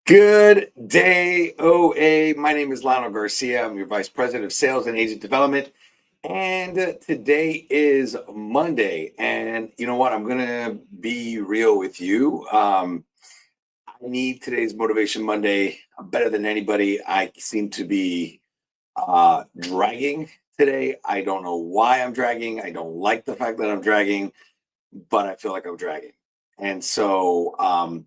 Good day, OA. My name is Lionel Garcia. I'm your Vice President of Sales and Agent Development. And today is Monday. And you know what? I'm going to be real with you. I need today's Motivation Monday better than anybody. I seem to be dragging today. I don't know why I'm dragging. I don't like the fact that I'm dragging, but I feel like I'm dragging. And so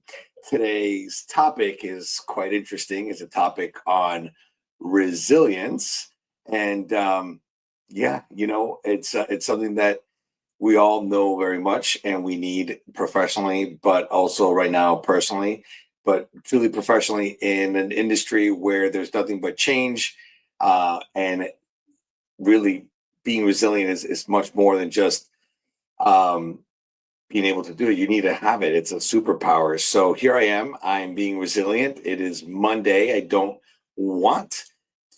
today's topic is quite interesting. It's a topic on resilience. And yeah, it's something that we all know very much and we need professionally, but also right now personally, but truly professionally in an industry where there's nothing but change. And really being resilient is much more than just um, being able to do it. You need to have it. It's a superpower. So here I am. I'm being resilient. It is Monday. I don't want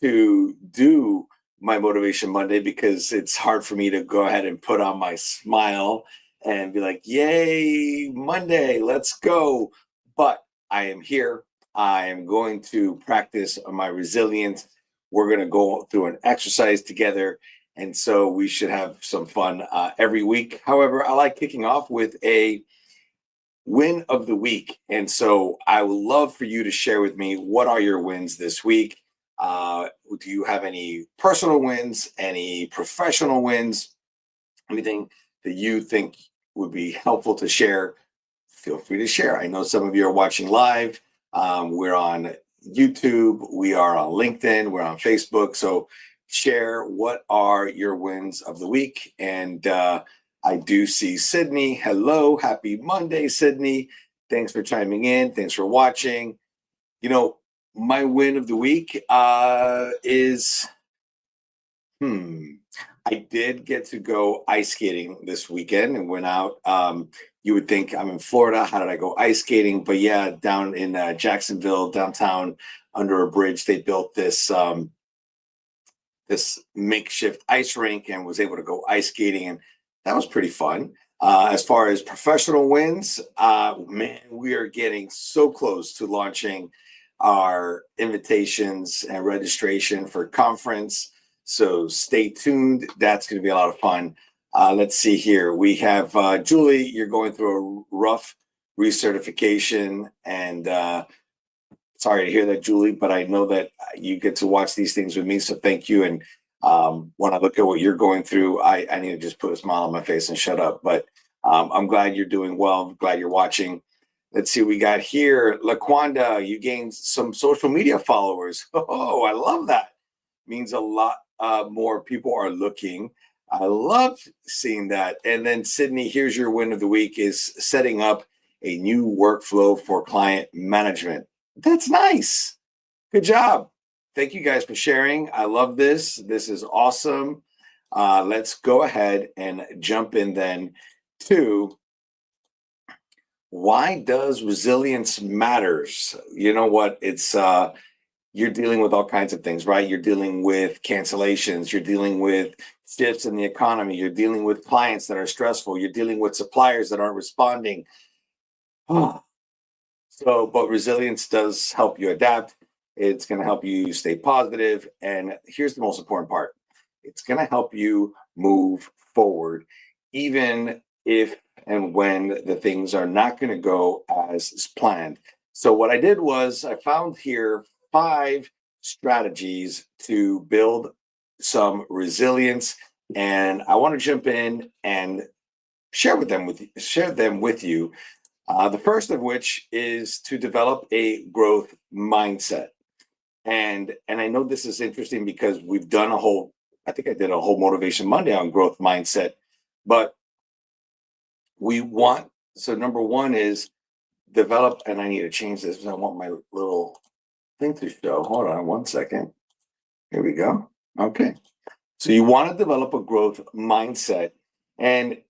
to do my Motivation Monday because it's hard for me to go ahead and put on my smile and be like, yay, Monday, let's go. But I am here. I am going to practice my resilience. We're going to go through an exercise together, and so we should have some fun every week. However, I like kicking off with a win of the week. And so I would love for you to share with me, what are your wins this week? Do you have any personal wins, any professional wins, anything that you think would be helpful to share? Feel free to share. I know some of you are watching live. We're on YouTube, we are on LinkedIn, we're on Facebook. So share, what are your wins of the week? And I do see Sydney. Hello, happy Monday, Sydney. Thanks for chiming in. Thanks for watching. You know, my win of the week is I did get to go ice skating this weekend and went out. You would think I'm in Florida. How did I go ice skating? But yeah, down in Jacksonville, downtown, under a bridge, they built this makeshift ice rink and was able to go ice skating, and that was pretty fun. As far as professional wins, man, we are getting so close to launching our invitations and registration for conference. So stay tuned. That's going to be a lot of fun. Let's see here. We have Julie. You're going through a rough recertification, and sorry to hear that, Julie, but I know that you get to watch these things with me, so thank you. And when I look at what you're going through, I need to just put a smile on my face and shut up. But I'm glad you're doing well. I'm glad you're watching. Let's see what we got here. LaQuanda, you gained some social media followers. Oh, I love that. Means a lot more people are looking. I love seeing that. And then Sydney, here's your win of the week, is setting up a new workflow for client management. That's nice. Good job. Thank you guys for sharing. I love this. This is awesome. Let's go ahead and jump in then to, why does resilience matters? You know what? It's you're dealing with all kinds of things, right? You're dealing with cancellations, you're dealing with shifts in the economy, you're dealing with clients that are stressful, you're dealing with suppliers that aren't responding. So, but resilience does help you adapt. It's going to help you stay positive. And here's the most important part: it's going to help you move forward, even if and when the things are not going to go as planned. So, what I did was I found here 5 strategies to build some resilience. And I want to jump in and share them with you. The first of which is to develop a growth mindset. And I know this is interesting because we've done I think I did a whole Motivation Monday on growth mindset, but so number one is develop, and I need to change this because I want my little thing to show. Hold on one second. Here we go. Okay. So you want to develop a growth mindset. And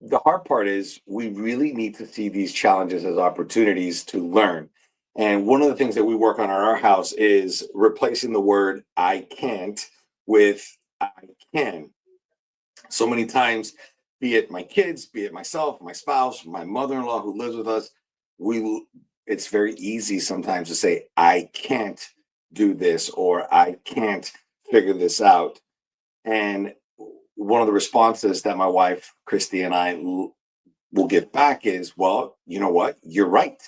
the hard part is we really need to see these challenges as opportunities to learn. And one of the things that we work on in our house is replacing the word I can't with I can. So many times, be it my kids, be it myself, my spouse, my mother-in-law who lives with us, we it's very easy sometimes to say, I can't do this or I can't figure this out. And one of the responses that my wife, Christy, and I will get back is, well, you know what? You're right.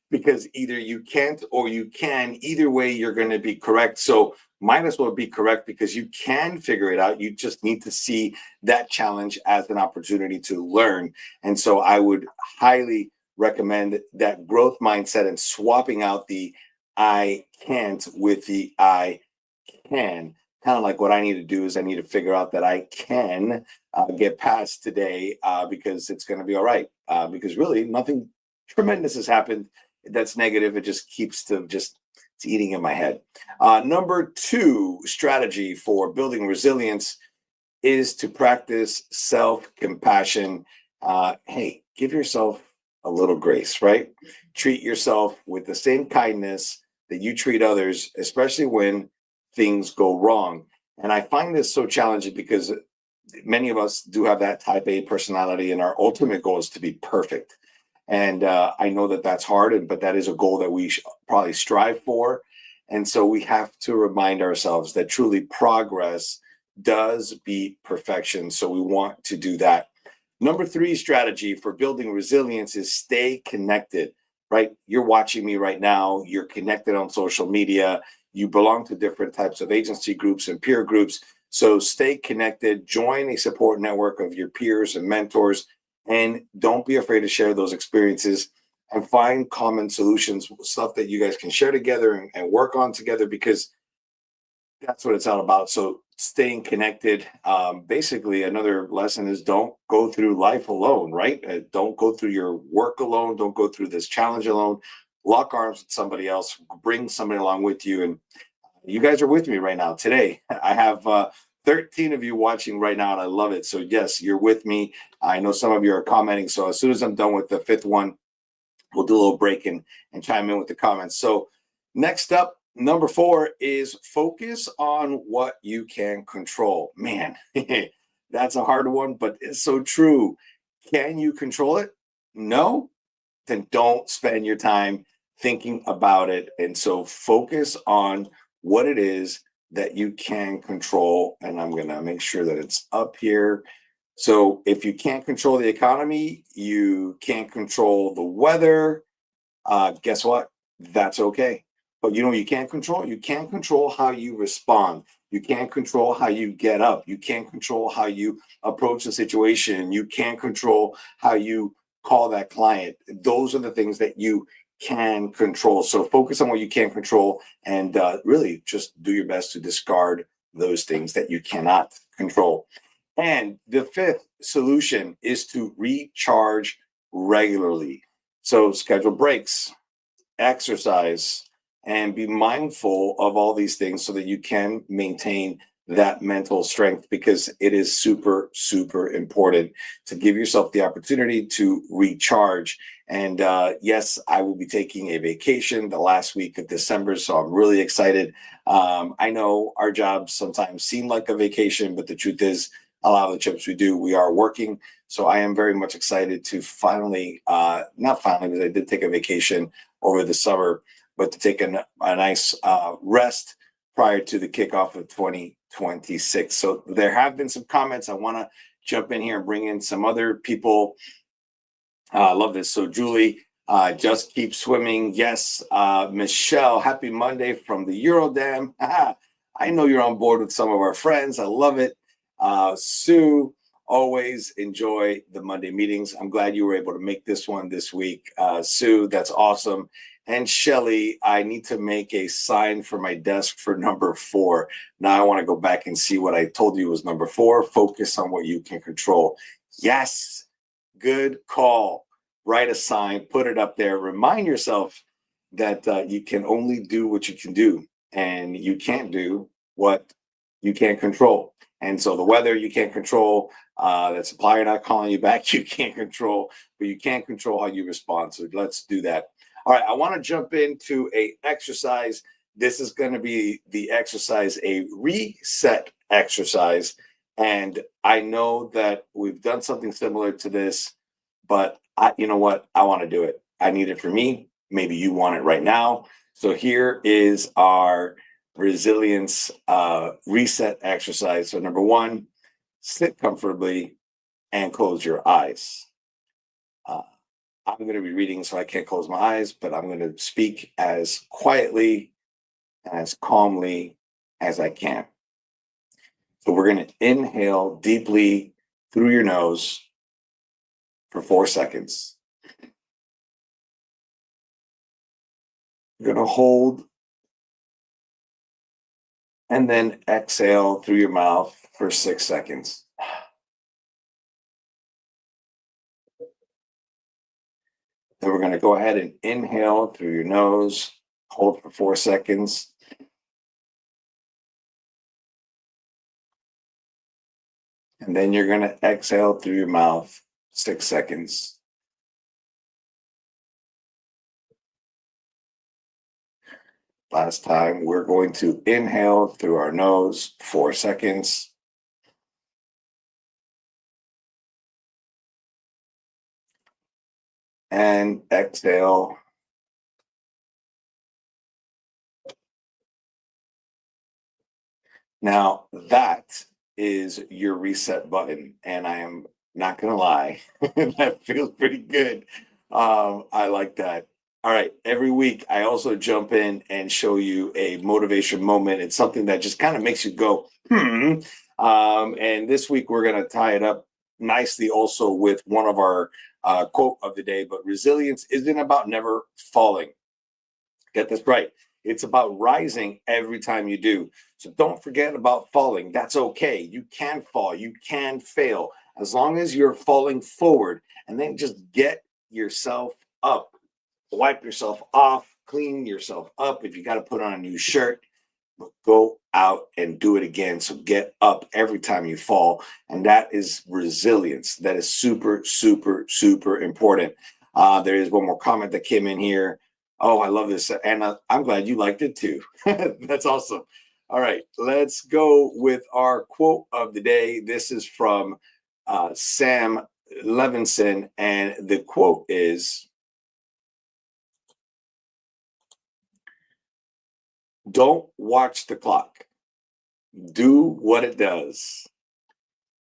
Because either you can't or you can. Either way, you're going to be correct. So might as well be correct because you can figure it out. You just need to see that challenge as an opportunity to learn. And so I would highly recommend that growth mindset and swapping out the I can't with the I can. Kind of like what I need to do is I need to figure out that I can get past today because it's going to be all right. Because really nothing tremendous has happened that's negative. It just keeps to just it's eating in my head. Number two strategy for building resilience is to practice self-compassion. Hey, give yourself a little grace, right? Treat yourself with the same kindness that you treat others, especially when things go wrong. And I find this so challenging because many of us do have that type A personality, and our ultimate goal is to be perfect. And I know that that's hard, but that is a goal that we should probably strive for. And so we have to remind ourselves that truly progress does beat perfection. So we want to do that. Number three strategy for building resilience is stay connected, right? You're watching me right now. You're connected on social media. You belong to different types of agency groups and peer groups. So stay connected, join a support network of your peers and mentors, and don't be afraid to share those experiences and find common solutions, stuff that you guys can share together and work on together, because that's what it's all about. So staying connected. Basically, another lesson is don't go through life alone, right? Don't go through your work alone. Don't go through this challenge alone. Lock arms with somebody else. Bring somebody along with you. And you guys are with me right now today. I have 13 of you watching right now, and I love it. So yes, you're with me. I know some of you are commenting. So as soon as I'm done with the fifth one, we'll do a little break and chime in with the comments. So next up, number four is focus on what you can control. Man, that's a hard one, but it's so true. Can you control it? No? Then don't spend your time thinking about it. And so focus on what it is that you can control. And I'm going to make sure that it's up here. So if you can't control the economy, you can't control the weather, guess what? That's okay. But you know, you can't control. You can't control how you respond. You can't control how you get up. You can't control how you approach the situation. You can't control how you call that client. Those are the things that you can control. So focus on what you can control, and really just do your best to discard those things that you cannot control. And the fifth solution is to recharge regularly. So schedule breaks, exercise, and be mindful of all these things so that you can maintain that mental strength, because it is super, super important to give yourself the opportunity to recharge. And yes, I will be taking a vacation the last week of December, so I'm really excited. I know our jobs sometimes seem like a vacation, but the truth is, a lot of the trips we do, we are working. So I am very much excited to finally, not finally, because I did take a vacation over the summer, but to take a nice rest prior to the kickoff of 2026. So there have been some comments. I want to jump in here and bring in some other people. I love this. So Julie, just keep swimming. Yes. Michelle, happy Monday from the Eurodam. I know you're on board with some of our friends. I love it. Sue, always enjoy the Monday meetings. I'm glad you were able to make this one this week. Sue, that's awesome. And Shelly, I need to make a sign for my desk for number 4. Now I want to go back and see what I told you was number 4. Focus on what you can control. Yes, good call. Write a sign, put it up there. Remind yourself that you can only do what you can do, and you can't do what you can't control. And so the weather you can't control, that supplier not calling you back, you can't control, but you can't control how you respond. So let's do that. All right, I want to jump into a exercise. This is going to be the exercise, a reset exercise. And I know that we've done something similar to this, but you know what? I want to do it. I need it for me, maybe you want it right now. So here is our resilience reset exercise. So number one, sit comfortably and close your eyes. Uh, I'm going to be reading, so I can't close my eyes, but I'm going to speak as quietly and as calmly as I can. So we're going to inhale deeply through your nose for 4 seconds. You're going to hold and then exhale through your mouth for 6 seconds. Then we're going to go ahead and inhale through your nose, hold for 4 seconds. And then you're going to exhale through your mouth 6 seconds. Last time, we're going to inhale through our nose 4 seconds. And exhale. Now, that is your reset button. And I am not going to lie, that feels pretty good. I like that. All right. Every week, I also jump in and show you a motivation moment. It's something that just kind of makes you go, and this week, we're going to tie it up nicely also with one of our quote of the day. But resilience isn't about never falling. Get this right. It's about rising every time you do. So don't forget about falling. That's okay. You can fall. You can fail. As long as you're falling forward, and then just get yourself up. Wipe yourself off. Clean yourself up. If you got to put on a new shirt, but go out and do it again. So get up every time you fall. And that is resilience. That is super, super, super important. There is one more comment that came in here. Oh, I love this. And I'm glad you liked it too. That's awesome. All right, let's go with our quote of the day. This is from Sam Levinson. And the quote is, don't watch the clock. Do what it does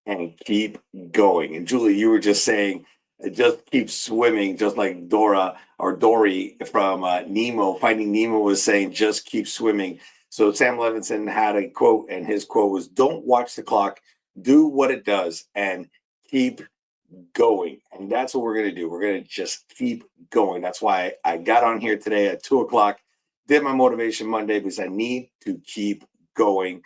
and keep going. And Julie, you were just saying, just keep swimming, just like Dora or Dory from Nemo. Finding Nemo was saying, just keep swimming. So Sam Levinson had a quote, and his quote was, don't watch the clock, do what it does, and keep going. And that's what we're going to do. We're going to just keep going. That's why I got on here today at 2:00, did my Motivation Monday, because I need to keep going.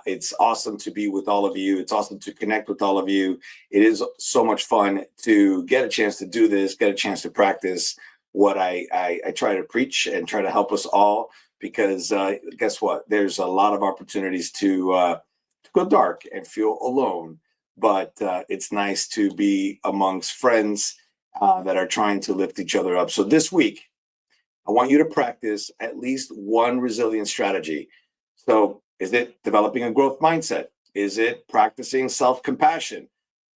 It's awesome to be with all of you. It's awesome to connect with all of you. It is so much fun to get a chance to do this, get a chance to practice what I try to preach and try to help us all, because guess what? There's a lot of opportunities to go dark and feel alone, but it's nice to be amongst friends that are trying to lift each other up. So this week, I want you to practice at least one resilience strategy. So is it developing a growth mindset? Is it practicing self-compassion?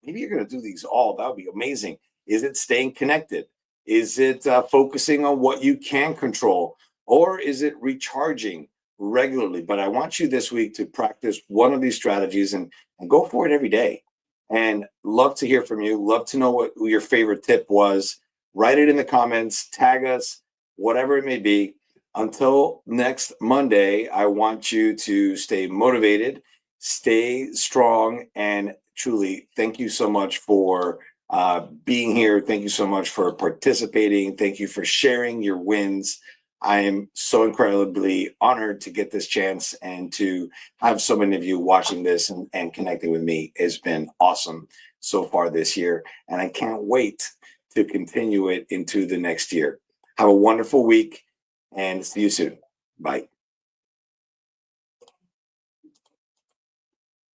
Maybe you're going to do these all. That would be amazing. Is it staying connected? Is it focusing on what you can control? Or is it recharging regularly? But I want you this week to practice one of these strategies and go for it every day. And love to hear from you. Love to know what your favorite tip was. Write it in the comments, tag us, whatever it may be. Until next Monday, I want you to stay motivated, stay strong, and truly thank you so much for being here. Thank you so much for participating. Thank you for sharing your wins. I am so incredibly honored to get this chance and to have so many of you watching this and connecting with me. It's been awesome so far this year, and I can't wait to continue it into the next year. Have a wonderful week and see you soon. Bye.